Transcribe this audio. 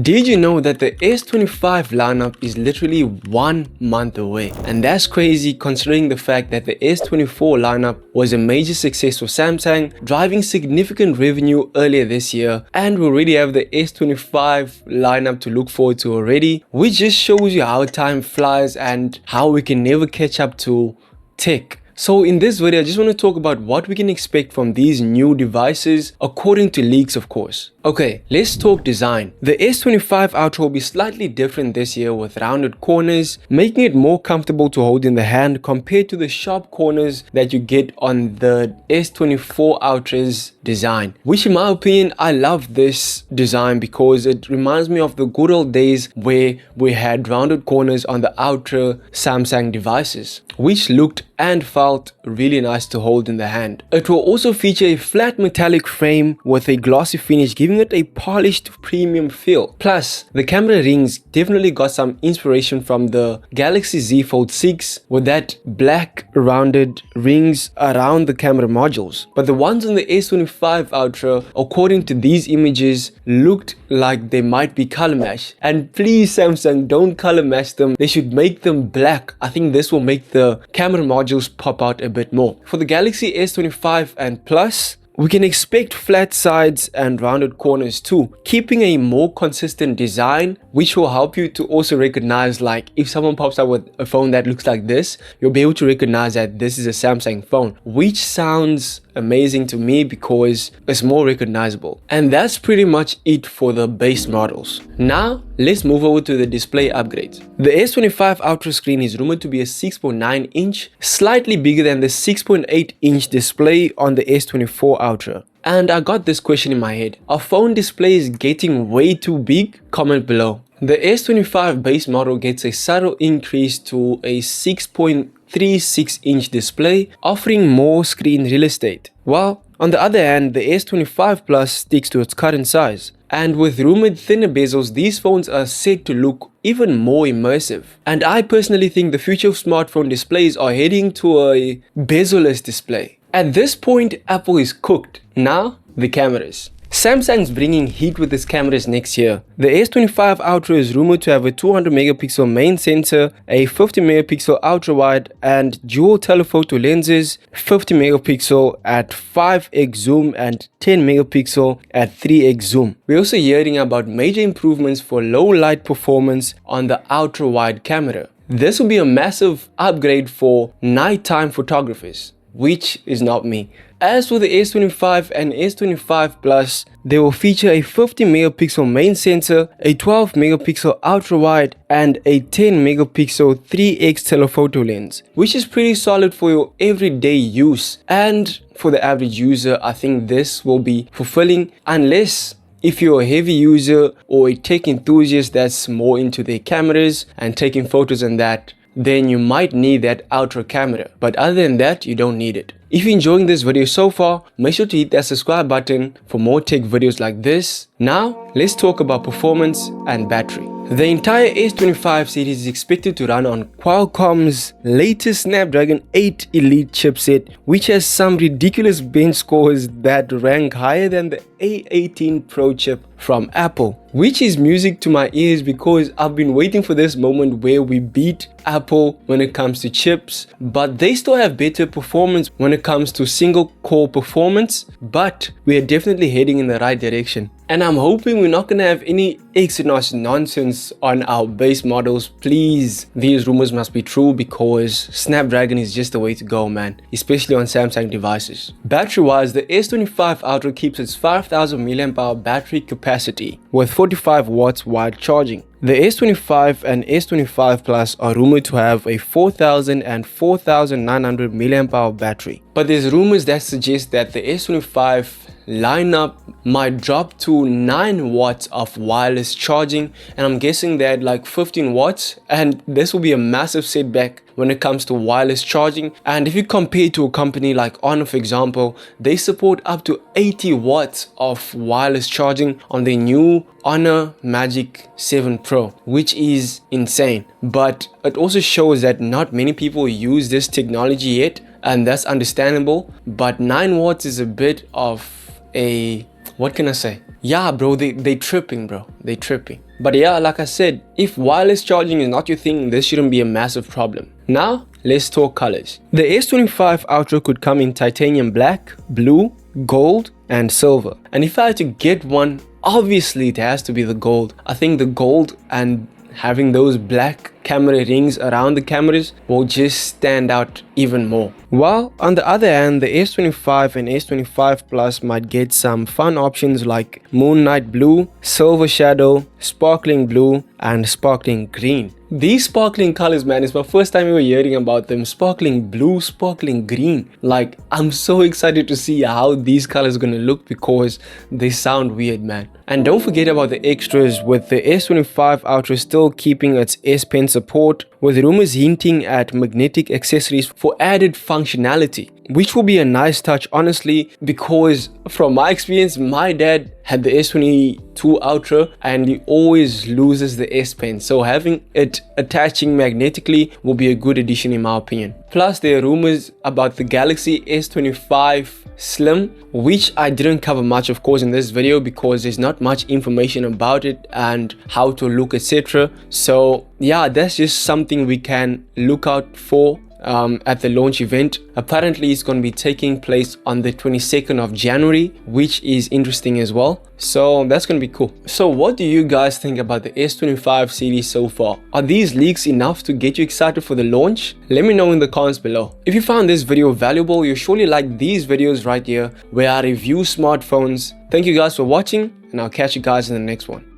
Did you know that the S25 lineup is literally 1 month away? And that's crazy considering the fact that the S24 lineup was a major success for Samsung, driving significant revenue earlier this year, and we already have the S25 lineup to look forward to already, which just shows you how time flies and how we can never catch up to tech. So in this video, I just want to talk about what we can expect from these new devices according to leaks, of course. Okay, let's talk design. The S25 Ultra will be slightly different this year with rounded corners, making it more comfortable to hold in the hand compared to the sharp corners that you get on the S24 Ultra's design. Which in my opinion, I love this design because it reminds me of the good old days where we had rounded corners on the Ultra Samsung devices, which looked and felt really nice to hold in the hand. It will also feature a flat metallic frame with a glossy finish, giving it a polished premium feel. Plus, the camera rings definitely got some inspiration from the Galaxy Z Fold 6 with that black rounded rings around the camera modules. But the ones on the S25 Ultra, according to these images, looked like they might be color matched. And please Samsung, don't color match them. They should make them black. I think this will make the camera modules pop out a bit more. For the Galaxy S25 and Plus, we can expect flat sides and rounded corners too, keeping a more consistent design, which will help you to also recognize, like if someone pops up with a phone that looks like this, you'll be able to recognize that this is a Samsung phone, which sounds amazing to me because it's more recognizable. And that's pretty much it for the base models. Now let's move over to the display upgrades. The S25 Ultra screen is rumored to be a 6.9 inch, slightly bigger than the 6.8 inch display on the S24 Ultra. And I got this question in my head: are phone displays getting way too big? Comment below. The S25 base model gets a subtle increase to a 6.36 inch display, offering more screen real estate. While on the other hand, the S25 Plus sticks to its current size. And with rumored thinner bezels, these phones are said to look even more immersive. And I personally think the future of smartphone displays are heading to a bezel-less display. At this point, Apple is cooked. Now, the cameras. Samsung's bringing heat with its cameras next year. The S25 Ultra is rumored to have a 200 megapixel main sensor, a 50 megapixel ultra wide and dual telephoto lenses, 50 megapixel at 5x zoom and 10 megapixel at 3x zoom. We're also hearing about major improvements for low light performance on the ultra wide camera. This will be a massive upgrade for nighttime photographers, which is not me. As for the S25 and S25 Plus, they will feature a 50 megapixel main sensor, a 12 megapixel ultra wide and a 10 megapixel 3x telephoto lens, which is pretty solid for your everyday use. And for the average user, I think this will be fulfilling, unless if you're a heavy user or a tech enthusiast that's more into their cameras and taking photos and that, then you might need that ultra camera. But other than that, you don't need it. If you're enjoying this video so far, make sure to hit that subscribe button for more tech videos like this. Now, let's talk about performance and battery. The entire S25 series is expected to run on Qualcomm's latest Snapdragon 8 Elite chipset, which has some ridiculous bench scores that rank higher than the A18 Pro chip from Apple, which is music to my ears because I've been waiting for this moment where we beat Apple when it comes to chips, but they still have better performance when it comes to single core performance, but we are definitely heading in the right direction. And I'm hoping we're not gonna have any Exynos nonsense on our base models. Please, these rumors must be true because Snapdragon is just the way to go, man, especially on Samsung devices. Battery wise, the S25 Ultra keeps its 5000 mAh battery capacity with 45 watts wide charging. The S25 and S25 Plus are rumored to have a 4000 and 4900 mAh battery. But there's rumors that suggest that the S25 lineup might drop to 9 watts of wireless charging, and I'm guessing that like 15 watts, and this will be a massive setback when it comes to wireless charging. And if you compare to a company like Honor, for example, they support up to 80 watts of wireless charging on their new Honor Magic 7 Pro, which is insane. But it also shows that not many people use this technology yet, and that's understandable. But 9 watts is a bit of a, what can I say? Yeah, bro, they tripping, bro. They tripping. But yeah, like I said, if wireless charging is not your thing, this shouldn't be a massive problem. Now, let's talk colors. The S25 Ultra could come in titanium black, blue, gold, and silver. And if I had to get one, obviously it has to be the gold. I think the gold and having those black camera rings around the cameras will just stand out even more. While on the other hand, the S25 and S25 Plus might get some fun options like Moon Night Blue, Silver Shadow, Sparkling Blue, and Sparkling Green. These sparkling colors, man, it's my first time ever hearing about them. Sparkling blue, sparkling green. Like, I'm so excited to see how these colors are gonna look because they sound weird, man. And don't forget about the extras, with the S25 Ultra still keeping its S Pen support, with rumors hinting at magnetic accessories for added functionality, which will be a nice touch, honestly, because from my experience, my dad had the S22 Ultra and he always loses the S Pen, so having it attaching magnetically will be a good addition in my opinion. Plus, there are rumors about the Galaxy S25 Slim, which I didn't cover much, of course, in this video because there's not much information about it and how to look, etc. So yeah, that's just something we can look out for at the launch event. Apparently it's going to be taking place on the 22nd of January, which is interesting as well. So that's going to be cool. So what do you guys think about the S25 series so far? Are these leaks enough to get you excited for the launch? Let me know in the comments below. If you found this video valuable, you'll surely like these videos right here where I review smartphones. Thank you guys for watching, and I'll catch you guys in the next one.